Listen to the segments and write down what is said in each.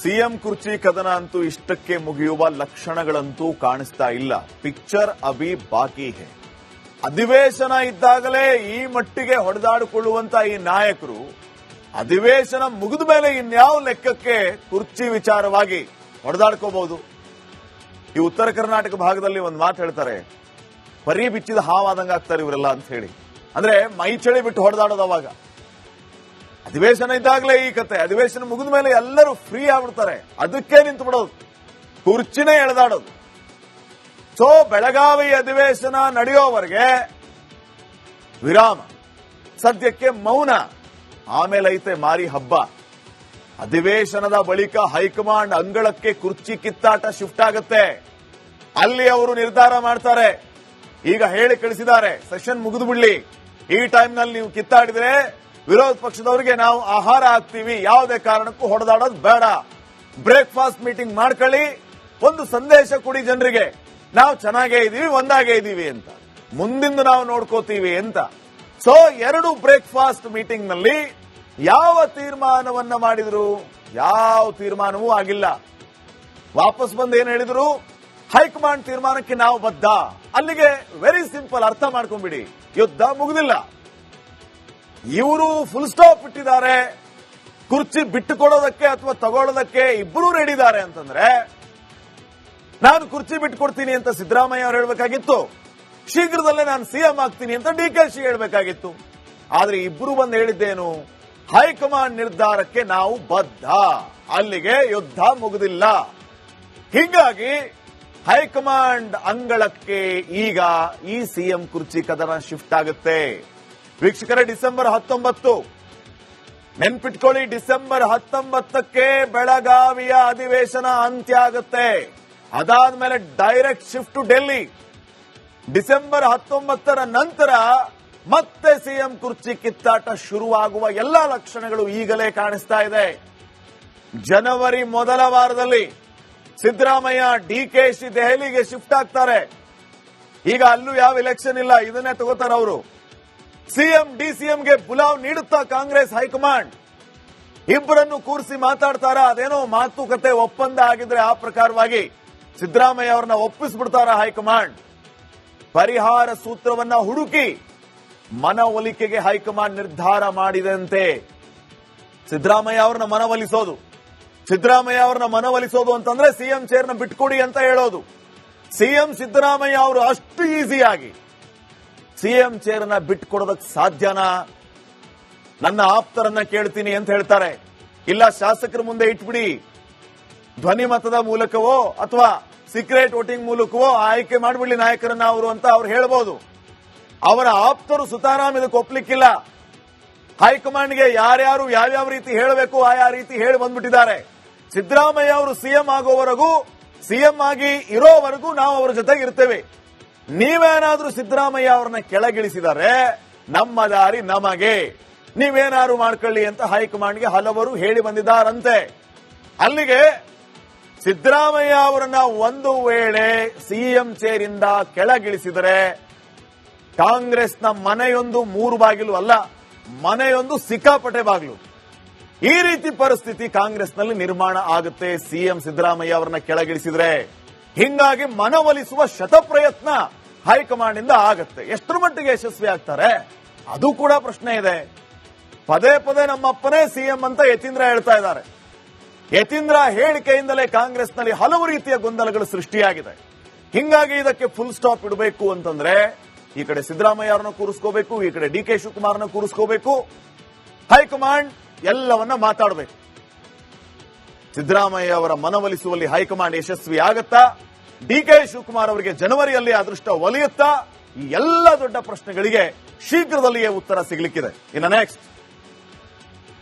CM ಕುರ್ಚಿ ಕದನ ಅಂತೂ ಇಷ್ಟಕ್ಕೆ ಮುಗಿಯುವ ಲಕ್ಷಣಗಳಂತೂ ಕಾಣಿಸ್ತಾ ಇಲ್ಲ. ಪಿಕ್ಚರ್ ಅಭಿ ಬಾಕಿ ಹೇ. ಅಧಿವೇಶನ ಇದ್ದಾಗಲೇ ಈ ಮಟ್ಟಿಗೆ ಹೊಡೆದಾಡಿಕೊಳ್ಳುವಂತ ಈ ನಾಯಕರು ಅಧಿವೇಶನ ಮುಗಿದ ಮೇಲೆ ಇನ್ಯಾವ ಲೆಕ್ಕಕ್ಕೆ ಕುರ್ಚಿ ವಿಚಾರವಾಗಿ ಹೊಡೆದಾಡ್ಕೋಬಹುದು? ಈ ಉತ್ತರ ಕರ್ನಾಟಕ ಭಾಗದಲ್ಲಿ ಒಂದು ಮಾತು ಹೇಳ್ತಾರೆ, ಪರಿ ಬಿಚ್ಚಿದ ಹಾವಾದಂಗ ಆಗ್ತಾರೆ ಇವರೆಲ್ಲ ಅಂತ ಹೇಳಿ. ಅಂದ್ರೆ ಮೈ ಚಳಿ ಬಿಟ್ಟು ಹೊಡೆದಾಡೋದು. ಅವಾಗ ಅಧಿವೇಶನ ಇದ್ದಾಗಲೇ ಈ ಕತೆ, ಅಧಿವೇಶನ ಮುಗಿದ ಮೇಲೆ ಎಲ್ಲರೂ ಫ್ರೀ ಆಗ್ಬಿಡ್ತಾರೆ, ಅದಕ್ಕೆ ನಿಂತು ಬಿಡೋದು, ಕುರ್ಚಿನೇ ಎಳೆದಾಡೋದು. ಸೊ ಬೆಳಗಾವಿ ಅಧಿವೇಶನ ನಡೆಯೋವರೆಗೆ ವಿರಾಮ, ಸದ್ಯಕ್ಕೆ ಮೌನ, ಆಮೇಲೆ ಐತೆ ಮಾರಿ ಹಬ್ಬ. ಅಧಿವೇಶನದ ಬಳಿಕ ಹೈಕಮಾಂಡ್ ಅಂಗಳಕ್ಕೆ ಕುರ್ಚಿ ಕಿತ್ತಾಟ ಶಿಫ್ಟ್ ಆಗುತ್ತೆ. ಅಲ್ಲಿ ಅವರು ನಿರ್ಧಾರ ಮಾಡ್ತಾರೆ. ಈಗ ಹೇಳಿ ಕಳಿಸಿದ್ದಾರೆ, ಸೆಷನ್ ಮುಗಿದು ಬಿಡ್ಲಿ, ಈ ಟೈಮ್ನಲ್ಲಿ ನೀವು ಕಿತ್ತಾಡಿದ್ರೆ ವಿರೋಧ ಪಕ್ಷದವರಿಗೆ ನಾವು ಆಹಾರ ಹಾಕ್ತೀವಿ, ಯಾವುದೇ ಕಾರಣಕ್ಕೂ ಹೊಡೆದಾಡೋದು ಬೇಡ, ಬ್ರೇಕ್ಫಾಸ್ಟ್ ಮೀಟಿಂಗ್ ಮಾಡ್ಕೊಳ್ಳಿ, ಒಂದು ಸಂದೇಶ ಕೊಡಿ ಜನರಿಗೆ, ನಾವು ಚೆನ್ನಾಗೇ ಇದೀವಿ, ಒಂದಾಗೇ ಇದೀವಿ ಅಂತ, ಮುಂದಿಂದು ನಾವು ನೋಡ್ಕೋತೀವಿ ಅಂತ. ಸೊ ಎರಡು ಬ್ರೇಕ್ಫಾಸ್ಟ್ ಮೀಟಿಂಗ್ ನಲ್ಲಿ ಯಾವ ತೀರ್ಮಾನವನ್ನ ಮಾಡಿದ್ರು? ಯಾವ ತೀರ್ಮಾನವೂ ಆಗಿಲ್ಲ. ವಾಪಸ್ ಬಂದು ಏನ್ ಹೇಳಿದ್ರು? ಹೈಕಮಾಂಡ್ ತೀರ್ಮಾನಕ್ಕೆ ನಾವು ಬದ್ಧ. ಅಲ್ಲಿಗೆ ವೆರಿ ಸಿಂಪಲ್, ಅರ್ಥ ಮಾಡ್ಕೊಂಡ್ಬಿಡಿ, ಯುದ್ಧ ಮುಗಿದಿಲ್ಲ. ಇವರು ಫುಲ್ ಸ್ಟಾಪ್ ಇಟ್ಟಿದ್ದಾರೆ. ಕುರ್ಚಿ ಬಿಟ್ಟು ಕೊಡೋದಕ್ಕೆ ಅಥವಾ ತಗೊಳ್ಳೋದಕ್ಕೆ ಇಬ್ಬರೂ ರೆಡಿ ಇದ್ದಾರೆ ಅಂತಂದ್ರೆ, ನಾನು ಕುರ್ಚಿ ಬಿಟ್ಟು ಕೊಡ್ತೀನಿ ಅಂತ ಸಿದ್ದರಾಮಯ್ಯ ಅವರು ಹೇಳಬೇಕಾಗಿತ್ತು, ಶೀಘ್ರದಲ್ಲೇ ನಾನು ಸಿಎಂ ಆಗ್ತೀನಿ ಅಂತ ಡಿಕೆಶಿ ಹೇಳಬೇಕಾಗಿತ್ತು. ಆದ್ರೆ ಇಬ್ಬರು ಬಂದು ಹೇಳಿದ್ದೇನು? ಹೈಕಮಾಂಡ್ ನಿರ್ಧಾರಕ್ಕೆ ನಾವು ಬದ್ಧ, ಅಲ್ಲಿಗೆ ಯುದ್ಧ ಮುಗಿದಿಲ್ಲ. ಹೀಗಾಗಿ ಹೈಕಮಾಂಡ್ ಅಂಗಳಕ್ಕೆ ಈಗ ಈ ಸಿಎಂ ಕುರ್ಚಿ ಕದನ ಶಿಫ್ಟ್ ಆಗುತ್ತೆ. ವೀಕ್ಷಕರೇ, ಡಿಸೆಂಬರ್ 19 ನೆನ್ಪಿಟ್ಕೊಳ್ಳಿ, ಡಿಸೆಂಬರ್ 19ಕ್ಕೆ ಬೆಳಗಾವಿಯ ಅಧಿವೇಶನ ಅಂತ್ಯ ಆಗುತ್ತೆ. ಅದಾದ್ಮೇಲೆ direct shift to Delhi. December 19ರ ನಂತರ ಮತ್ತೆ ಸಿಎಂ ಕುರ್ಚಿ ಕಿತ್ತಾಟ ಶುರುವಾಗುವ ಎಲ್ಲಾ ಲಕ್ಷಣಗಳು ಈಗಲೇ ಕಾಣಿಸ್ತಾ ಇದೆ. ಜನವರಿ ಮೊದಲ ವಾರದಲ್ಲಿ ಸಿದ್ದರಾಮಯ್ಯ, ಡಿಕೆಶಿ ದೆಹಲಿಗೆ ಶಿಫ್ಟ್ ಆಗ್ತಾರೆ. ಈಗ ಅಲ್ಲೂ ಯಾವ ಎಲೆಕ್ಷನ್ ಇಲ್ಲ, ಇದನ್ನೇ ತಗೋತಾರೆ ಅವರು. ಸಿಎಂ ಡಿಸಿಎಂಗೆ ಬುಲಾವ್ ನೀಡುತ್ತಾ ಕಾಂಗ್ರೆಸ್ ಹೈಕಮಾಂಡ್, ಇಬ್ಬರನ್ನು ಕೂರಿಸಿ ಮಾತಾಡ್ತಾರ. ಅದೇನೋ ಮಾತುಕತೆ ಒಪ್ಪಂದ ಆಗಿದ್ರೆ ಆ ಪ್ರಕಾರವಾಗಿ ಸಿದ್ದರಾಮಯ್ಯ ಅವರನ್ನ ಒಪ್ಪಿಸ್ಬಿಡ್ತಾರ ಹೈಕಮಾಂಡ್. ಪರಿಹಾರ ಸೂತ್ರವನ್ನ ಹುಡುಕಿ ಮನವೊಲಿಕೆಗೆ ಹೈಕಮಾಂಡ್ ನಿರ್ಧಾರ ಮಾಡಿದಂತೆ. ಸಿದ್ದರಾಮಯ್ಯ ಅವರನ್ನ ಮನವೊಲಿಸೋದು, ಸಿದ್ದರಾಮಯ್ಯ ಅವರನ್ನ ಮನವೊಲಿಸೋದು ಅಂತಂದ್ರೆ ಸಿಎಂ ಚೇರ್ನ ಬಿಟ್ಕೊಡಿ ಅಂತ ಹೇಳೋದು. ಸಿಎಂ ಸಿದ್ದರಾಮಯ್ಯ ಅವರು ಅಷ್ಟು ಈಸಿಯಾಗಿ ಸಿಎಂ ಚೇರ್ನ ಬಿಟ್ಕೊಡೋದಕ್ಕೆ ಸಾಧ್ಯನಾ? ನನ್ನ ಆಪ್ತರನ್ನ ಕೇಳ್ತೀನಿ ಅಂತ ಹೇಳ್ತಾರೆ. ಇಲ್ಲ, ಶಾಸಕರ ಮುಂದೆ ಇಟ್ಬಿಡಿ, ಧ್ವನಿ ಮತದ ಮೂಲಕವೋ ಅಥವಾ ಸೀಕ್ರೆಟ್ ವೋಟಿಂಗ್ ಮೂಲಕವೋ ಆಯ್ಕೆ ಮಾಡಿಬಿಡ್ಲಿ ನಾಯಕರನ್ನ ಅವರು ಅಂತ ಅವ್ರು ಹೇಳ್ಬೋದು. ಅವರ ಆಪ್ತರು ಸುತಾರಾಮ್ ಇದಕ್ಕೆ ಒಪ್ಲಿಕ್ಕಿಲ್ಲ. ಹೈಕಮಾಂಡ್ಗೆ ಯಾರ್ಯಾರು ಯಾವ್ಯಾವ ರೀತಿ ಹೇಳಬೇಕು ಆಯಾ ರೀತಿ ಹೇಳಿ ಬಂದ್ಬಿಟ್ಟಿದ್ದಾರೆ. ಸಿದ್ದರಾಮಯ್ಯ ಅವರು ಸಿಎಂ ಆಗೋವರೆಗೂ, ಸಿಎಂ ಆಗಿ ಇರೋವರೆಗೂ ನಾವು ಅವರ ಜೊತೆಗೆ ಇರ್ತೇವೆ. ನೀವೇನಾದ್ರೂ ಸಿದ್ದರಾಮಯ್ಯ ಅವರನ್ನ ಕೆಳಗಿಳಿಸಿದರೆ ನಮ್ಮ ದಾರಿ ನಮಗೆ, ನೀವೇನಾದ್ರು ಮಾಡ್ಕೊಳ್ಳಿ ಅಂತ ಹೈಕಮಾಂಡ್ಗೆ ಹಲವರು ಹೇಳಿ ಬಂದಿದ್ದಾರಂತೆ. ಅಲ್ಲಿಗೆ ಸಿದ್ದರಾಮಯ್ಯ ಅವರನ್ನ ಒಂದು ವೇಳೆ ಸಿಎಂ ಚೇರಿಂದ ಕೆಳಗಿಳಿಸಿದರೆ ಕಾಂಗ್ರೆಸ್ನ ಮನೆಯೊಂದು 3 ಬಾಗಿಲು ಅಲ್ಲ, ಮನೆಯೊಂದು ಸಿಕ್ಕಾಪಟ್ಟೆ ಬಾಗಿಲು. ಈ ರೀತಿ ಪರಿಸ್ಥಿತಿ ಕಾಂಗ್ರೆಸ್ನಲ್ಲಿ ನಿರ್ಮಾಣ ಆಗುತ್ತೆ ಸಿಎಂ ಸಿದ್ದರಾಮಯ್ಯ ಅವರನ್ನ ಕೆಳಗಿಳಿಸಿದ್ರೆ. ಹಿಂಗಾಗಿ ಮನವೊಲಿಸುವ ಶತಪ್ರಯತ್ನ ಹೈಕಮಾಂಡ್ ಇಂದ ಆಗುತ್ತೆ. ಎಷ್ಟರ ಮಟ್ಟಿಗೆ ಯಶಸ್ವಿ ಆಗ್ತಾರೆ ಅದು ಕೂಡ ಪ್ರಶ್ನೆ ಇದೆ. ಪದೇ ಪದೇ ನಮ್ಮಪ್ಪನೇ ಸಿಎಂ ಅಂತ ಯತೀಂದ್ರ ಹೇಳ್ತಾ ಇದ್ದಾರೆ. ಯತೀಂದ್ರ ಹೇಳಿಕೆಯಿಂದಲೇ ಕಾಂಗ್ರೆಸ್ನಲ್ಲಿ ಹಲವು ರೀತಿಯ ಗೊಂದಲಗಳು ಸೃಷ್ಟಿಯಾಗಿದೆ. ಹಿಂಗಾಗಿ ಇದಕ್ಕೆ ಫುಲ್ ಸ್ಟಾಪ್ ಇಡಬೇಕು ಅಂತಂದ್ರೆ ಈ ಕಡೆ ಸಿದ್ದರಾಮಯ್ಯ ಅವರನ್ನ ಕೂರಿಸ್ಕೋಬೇಕು, ಈ ಕಡೆ ಡಿಕೆ ಶಿವಕುಮಾರ್ನ ಕೂರಿಸ್ಕೋಬೇಕು, ಹೈಕಮಾಂಡ್ ಎಲ್ಲವನ್ನ ಮಾತಾಡಬೇಕು. ಸಿದ್ದರಾಮಯ್ಯ ಅವರ ಮನವೊಲಿಸುವಲ್ಲಿ ಹೈಕಮಾಂಡ್ ಯಶಸ್ವಿ ಆಗತ್ತಾ? ಡಿಕೆ ಶಿವಕುಮಾರ್ ಅವರಿಗೆ ಜನವರಿಯಲ್ಲಿ ಅದೃಷ್ಟ ಒಲಿಯುತ್ತಾ? ಈ ಎಲ್ಲ ದೊಡ್ಡ ಪ್ರಶ್ನೆಗಳಿಗೆ ಶೀಘ್ರದಲ್ಲಿಯೇ ಉತ್ತರ ಸಿಗಲಿಕ್ಕಿದೆ. ಇನ್ನು ನೆಕ್ಸ್ಟ್,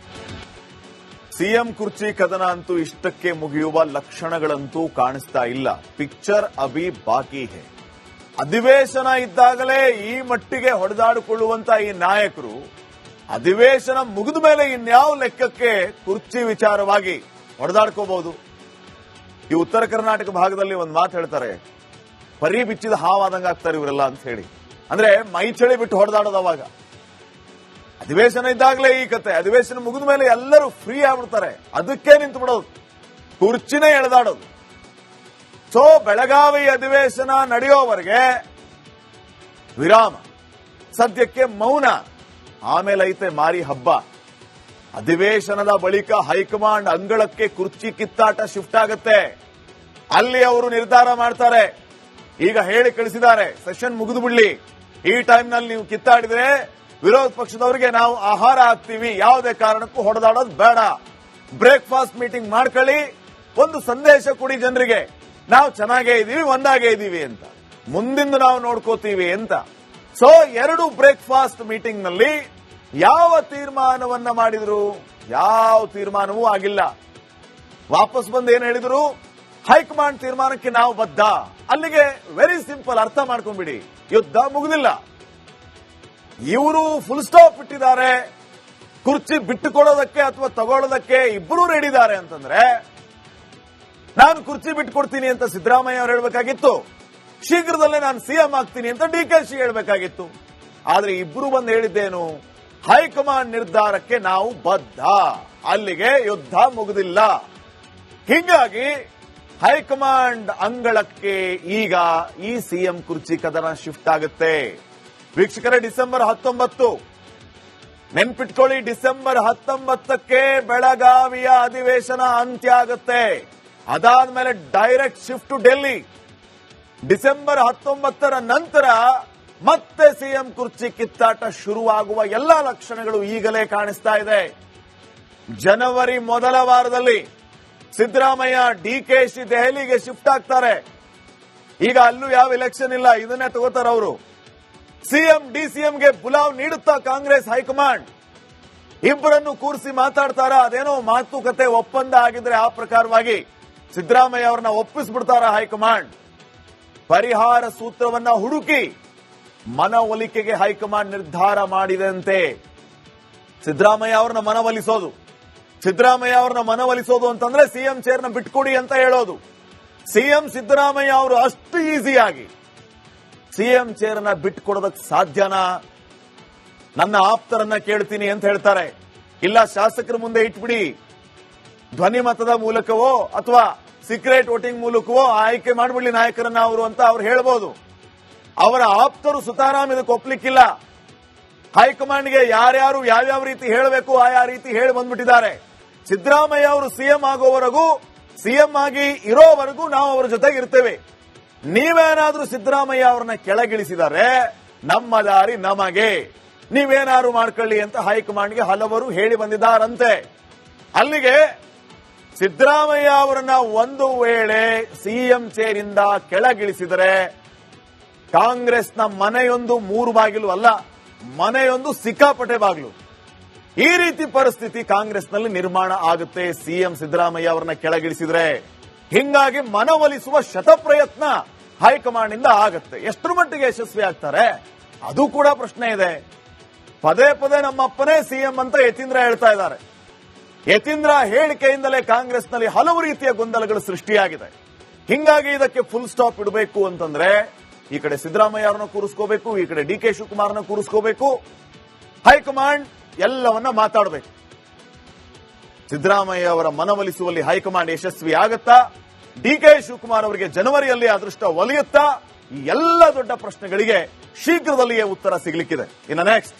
ಸಿಎಂ ಕುರ್ಚಿ ಕದನ ಅಂತೂ ಇಷ್ಟಕ್ಕೆ ಮುಗಿಯುವ ಲಕ್ಷಣಗಳಂತೂ ಕಾಣಿಸ್ತಾ ಇಲ್ಲ. ಪಿಕ್ಚರ್ ಅಭಿ ಬಾಕಿ ಹೇ. ಅಧಿವೇಶನ ಇದ್ದಾಗಲೇ ಈ ಮಟ್ಟಿಗೆ ಹೊಡೆದಾಡಿಕೊಳ್ಳುವಂತ ಈ ನಾಯಕರು ಅಧಿವೇಶನ ಮುಗಿದ ಮೇಲೆ ಇನ್ಯಾವ ಲೆಕ್ಕಕ್ಕೆ ಕುರ್ಚಿ ವಿಚಾರವಾಗಿ ಹೊಡೆದಾಡ್ಕೋಬಹುದು? ಈ ಉತ್ತರ ಕರ್ನಾಟಕ ಭಾಗದಲ್ಲಿ ಒಂದು ಮಾತು ಹೇಳ್ತಾರೆ, ಪರಿ ಬಿಚ್ಚಿದ ಹಾವಾದಂಗ ಆಗ್ತಾರೆ ಇವರೆಲ್ಲ ಅಂತ ಹೇಳಿ. ಅಂದ್ರೆ ಮೈ ಚಳಿ ಬಿಟ್ಟು ಹೊಡೆದಾಡೋದು. ಅವಾಗ ಅಧಿವೇಶನ ಇದ್ದಾಗಲೇ ಈ ಕತೆ, ಅಧಿವೇಶನ ಮುಗಿದ ಮೇಲೆ ಎಲ್ಲರೂ ಫ್ರೀ ಆಗ್ಬಿಡ್ತಾರೆ, ಅದಕ್ಕೆ ನಿಂತು ಬಿಡೋದು, ಕುರ್ಚಿನೇ ಎಳೆದಾಡೋದು. ಸೊ ಬೆಳಗಾವಿ ಅಧಿವೇಶನ ನಡೆಯೋವರೆಗೆ ವಿರಾಮ, ಸದ್ಯಕ್ಕೆ ಮೌನ. ಆಮೇಲೆ ಐತೆ ಮಾರಿ ಹಬ್ಬ. ಅಧಿವೇಶನದ ಬಳಿಕ ಹೈಕಮಾಂಡ್ ಅಂಗಳಕ್ಕೆ ಕುರ್ಚಿ ಕಿತ್ತಾಟ ಶಿಫ್ಟ್ ಆಗುತ್ತೆ. ಅಲ್ಲಿ ಅವರು ನಿರ್ಧಾರ ಮಾಡ್ತಾರೆ. ಈಗ ಹೇಳಿ ಕಳಿಸಿದ್ದಾರೆ, ಸೆಷನ್ ಮುಗಿದು ಬಿಡ್ಲಿ, ಈ ಟೈಮ್ನಲ್ಲಿ ನೀವು ಕಿತ್ತಾಡಿದ್ರೆ ವಿರೋಧ ಪಕ್ಷದವರಿಗೆ ನಾವು ಆಹಾರ ಹಾಕ್ತೀವಿ, ಯಾವುದೇ ಕಾರಣಕ್ಕೂ ಹೊಡೆದಾಡೋದು ಬೇಡ, ಬ್ರೇಕ್ಫಾಸ್ಟ್ ಮೀಟಿಂಗ್ ಮಾಡ್ಕೊಳ್ಳಿ, ಒಂದು ಸಂದೇಶ ಕೊಡಿ ಜನರಿಗೆ, ನಾವು ಚೆನ್ನಾಗೇ ಇದೀವಿ, ಒಂದಾಗೇ ಇದೀವಿ ಅಂತ, ಮುಂದಿಂದು ನಾವು ನೋಡ್ಕೋತೀವಿ ಅಂತ. ಸೊ 2 ಬ್ರೇಕ್ಫಾಸ್ಟ್ ಮೀಟಿಂಗ್ ನಲ್ಲಿ ಯಾವ ತೀರ್ಮಾನವನ್ನ ಮಾಡಿದ್ರು? ಯಾವ ತೀರ್ಮಾನವೂ ಆಗಿಲ್ಲ. ವಾಪಸ್ ಬಂದು ಏನ್ ಹೇಳಿದ್ರು? ಹೈಕಮಾಂಡ್ ತೀರ್ಮಾನಕ್ಕೆ ನಾವು ಬದ್ಧ. ಅಲ್ಲಿಗೆ ವೆರಿ ಸಿಂಪಲ್, ಅರ್ಥ ಮಾಡ್ಕೊಂಡ್ಬಿಡಿ, ಯುದ್ಧ ಮುಗಿದಿಲ್ಲ. ಇವರು ಫುಲ್ ಸ್ಟಾಪ್ ಇಟ್ಟಿದ್ದಾರೆ. ಕುರ್ಚಿ ಬಿಟ್ಟುಕೊಡೋದಕ್ಕೆ ಅಥವಾ ತಗೊಳ್ಳೋದಕ್ಕೆ ಇಬ್ಬರೂ ರೆಡಿ ಇದ್ದಾರೆ ಅಂತಂದ್ರೆ, ನಾನು ಕುರ್ಚಿ ಬಿಟ್ಟುಕೊಡ್ತೀನಿ ಅಂತ ಸಿದ್ದರಾಮಯ್ಯ ಅವರು ಹೇಳಬೇಕಾಗಿತ್ತು, ಶೀಘ್ರದಲ್ಲೇ ನಾನು ಸಿಎಂ ಆಗ್ತೀನಿ ಅಂತ ಡಿಕೆಶಿ ಹೇಳಬೇಕಾಗಿತ್ತು. ಆದ್ರೆ ಇಬ್ಬರು ಬಂದು ಹೇಳಿದ್ದೇನು? ಹೈಕಮಾಂಡ್ ನಿರ್ಧಾರಕ್ಕೆ ನಾವು ಬದ್ಧ, ಅಲ್ಲಿಗೆ ಯುದ್ಧ ಮುಗಿದಿಲ್ಲ. ಹೀಗಾಗಿ ಹೈಕಮಾಂಡ್ ಅಂಗಳಕ್ಕೆ ಈಗ ಈ ಸಿಎಂ ಕುರ್ಚಿ ಕದನ ಶಿಫ್ಟ್ ಆಗುತ್ತೆ. ವೀಕ್ಷಕರೇ, ಡಿಸೆಂಬರ್ 19 ನೆನ್ಪಿಟ್ಕೊಳ್ಳಿ, ಡಿಸೆಂಬರ್ 19ಕ್ಕೆ ಬೆಳಗಾವಿಯ ಅಧಿವೇಶನ ಅಂತ್ಯ ಆಗುತ್ತೆ. ಅದಾದ್ಮೇಲೆ direct shift to Delhi. December 19ರ ನಂತರ ಮತ್ತೆ ಸಿಎಂ ಕುರ್ಚಿ ಕಿತ್ತಾಟ ಶುರುವಾಗುವ ಎಲ್ಲಾ ಲಕ್ಷಣಗಳು ಈಗಲೇ ಕಾಣಿಸ್ತಾ ಇದೆ. ಜನವರಿ ಮೊದಲ ವಾರದಲ್ಲಿ ಸಿದ್ದರಾಮಯ್ಯ ಡಿಕೆಶಿ ದೆಹಲಿಗೆ ಶಿಫ್ಟ್ ಆಗ್ತಾರೆ. ಈಗ ಅಲ್ಲೂ ಯಾವ ಎಲೆಕ್ಷನ್ ಇಲ್ಲ, ಇದನ್ನೇ ತಗೋತಾರ ಅವರು. ಸಿಎಂ ಡಿಸಿಎಂಗೆ ಬುಲಾವ್ ನೀಡುತ್ತಾ ಕಾಂಗ್ರೆಸ್ ಹೈಕಮಾಂಡ್ ಇಬ್ಬರನ್ನು ಕೂರಿಸಿ ಮಾತಾಡ್ತಾರ. ಅದೇನೋ ಮಾತುಕತೆ ಒಪ್ಪಂದ ಆಗಿದ್ರೆ ಆ ಪ್ರಕಾರವಾಗಿ ಸಿದ್ದರಾಮಯ್ಯ ಅವರನ್ನ ಒಪ್ಪಿಸ್ಬಿಡ್ತಾರ ಹೈಕಮಾಂಡ್. ಪರಿಹಾರ ಸೂತ್ರವನ್ನ ಹುಡುಕಿ ಮನವೊಲಿಕೆಗೆ ಹೈಕಮಾಂಡ್ ನಿರ್ಧಾರ ಮಾಡಿದಂತೆ. ಸಿದ್ದರಾಮಯ್ಯ ಅವರನ್ನ ಮನವೊಲಿಸೋದು, ಸಿದ್ದರಾಮಯ್ಯ ಅವರನ್ನ ಮನವೊಲಿಸೋದು ಅಂತಂದ್ರೆ ಸಿಎಂ ಚೇರ್ನ ಬಿಟ್ಕೊಡಿ ಅಂತ ಹೇಳೋದು. ಸಿಎಂ ಸಿದ್ದರಾಮಯ್ಯ ಅವರು ಅಷ್ಟು ಈಸಿಯಾಗಿ ಸಿಎಂ ಚೇರ್ನ ಬಿಟ್ಕೊಡೋದಕ್ಕೆ ಸಾಧ್ಯನಾ? ನನ್ನ ಆಪ್ತರನ್ನ ಕೇಳ್ತೀನಿ ಅಂತ ಹೇಳ್ತಾರೆ. ಇಲ್ಲ, ಶಾಸಕರ ಮುಂದೆ ಇಟ್ಬಿಡಿ, ಧ್ವನಿ ಮತದ ಮೂಲಕವೋ ಅಥವಾ ಸೀಕ್ರೆಟ್ ವೋಟಿಂಗ್ ಮೂಲಕವೋ ಆಯ್ಕೆ ಮಾಡ್ಬಿಡ್ಲಿ ನಾಯಕರನ್ನ ಅವರು ಅಂತ ಅವ್ರು ಹೇಳ್ಬೋದು. ಅವರ ಆಪ್ತರು ಸುತಾರಾಮ್ ಇದಕ್ಕೆ ಒಪ್ಲಿಕ್ಕಿಲ್ಲ. ಹೈಕಮಾಂಡ್ಗೆ ಯಾರ್ಯಾರು ಯಾವ್ಯಾವ ರೀತಿ ಹೇಳಬೇಕು ಆಯಾ ರೀತಿ ಹೇಳಿ ಬಂದ್ಬಿಟ್ಟಿದ್ದಾರೆ. ಸಿದ್ದರಾಮಯ್ಯ ಅವರು ಸಿಎಂ ಆಗೋವರೆಗೂ, ಸಿಎಂ ಆಗಿ ಇರೋವರೆಗೂ ನಾವು ಅವರ ಜೊತೆಗೆ ಇರ್ತೇವೆ. ನೀವೇನಾದ್ರೂ ಸಿದ್ದರಾಮಯ್ಯ ಅವರನ್ನ ಕೆಳಗಿಳಿಸಿದರೆ ನಮ್ಮ ದಾರಿ ನಮಗೆ, ನೀವೇನಾದ್ರು ಮಾಡ್ಕೊಳ್ಳಿ ಅಂತ ಹೈಕಮಾಂಡ್ಗೆ ಹಲವರು ಹೇಳಿ ಬಂದಿದ್ದಾರಂತೆ. ಅಲ್ಲಿಗೆ ಸಿದ್ದರಾಮಯ್ಯ ಅವರನ್ನ ಒಂದು ವೇಳೆ ಸಿಎಂ ಚೇರಿಂದ ಕೆಳಗಿಳಿಸಿದರೆ ಕಾಂಗ್ರೆಸ್ನ ಮನೆಯೊಂದು 3 ಬಾಗಿಲು ಅಲ್ಲ, ಮನೆಯೊಂದು ಸಿಕ್ಕಾಪಟ್ಟೆ ಬಾಗಿಲು. ಈ ರೀತಿ ಪರಿಸ್ಥಿತಿ ಕಾಂಗ್ರೆಸ್ನಲ್ಲಿ ನಿರ್ಮಾಣ ಆಗುತ್ತೆ ಸಿಎಂ ಸಿದ್ದರಾಮಯ್ಯ ಅವರನ್ನ ಕೆಳಗಿಳಿಸಿದ್ರೆ. ಹಿಂಗಾಗಿ ಮನವೊಲಿಸುವ ಶತಪ್ರಯತ್ನ ಹೈಕಮಾಂಡ್ ಇಂದ ಆಗುತ್ತೆ. ಎಷ್ಟರ ಮಟ್ಟಿಗೆ ಯಶಸ್ವಿ ಆಗ್ತಾರೆ ಅದು ಕೂಡ ಪ್ರಶ್ನೆ ಇದೆ. ಪದೇ ಪದೇ ನಮ್ಮಪ್ಪನೇ ಸಿಎಂ ಅಂತ ಯತೀಂದ್ರ ಹೇಳ್ತಾ ಇದ್ದಾರೆ. ಯತೀಂದ್ರ ಹೇಳಿಕೆಯಿಂದಲೇ ಕಾಂಗ್ರೆಸ್ನಲ್ಲಿ ಹಲವು ರೀತಿಯ ಗೊಂದಲಗಳು ಸೃಷ್ಟಿಯಾಗಿದೆ. ಹಿಂಗಾಗಿ ಇದಕ್ಕೆ ಫುಲ್ ಸ್ಟಾಪ್ ಇಡಬೇಕು ಅಂತಂದ್ರೆ ಈ ಕಡೆ ಸಿದ್ದರಾಮಯ್ಯ ಅವರನ್ನ ಕೂರಿಸ್ಕೋಬೇಕು, ಈ ಕಡೆ ಡಿಕೆ ಶಿವಕುಮಾರ್ನ ಕೂರಿಸ್ಕೋಬೇಕು. ಹೈಕಮಾಂಡ್ ಎಲ್ಲವನ್ನ ಮಾತಾಡಬೇಕು. ಸಿದ್ದರಾಮಯ್ಯ ಅವರ ಮನವೊಲಿಸುವಲ್ಲಿ ಹೈಕಮಾಂಡ್ ಯಶಸ್ವಿ ಆಗತ್ತಾ? ಡಿಕೆ ಶಿವಕುಮಾರ್ ಅವರಿಗೆ ಜನವರಿಯಲ್ಲಿ ಅದೃಷ್ಟ ಒಲಿಯುತ್ತಾ? ಈ ಎಲ್ಲ ದೊಡ್ಡ ಪ್ರಶ್ನೆಗಳಿಗೆ ಶೀಘ್ರದಲ್ಲಿಯೇ ಉತ್ತರ ಸಿಗಲಿಕ್ಕಿದೆ. ಇನ್ನು ನೆಕ್ಸ್ಟ್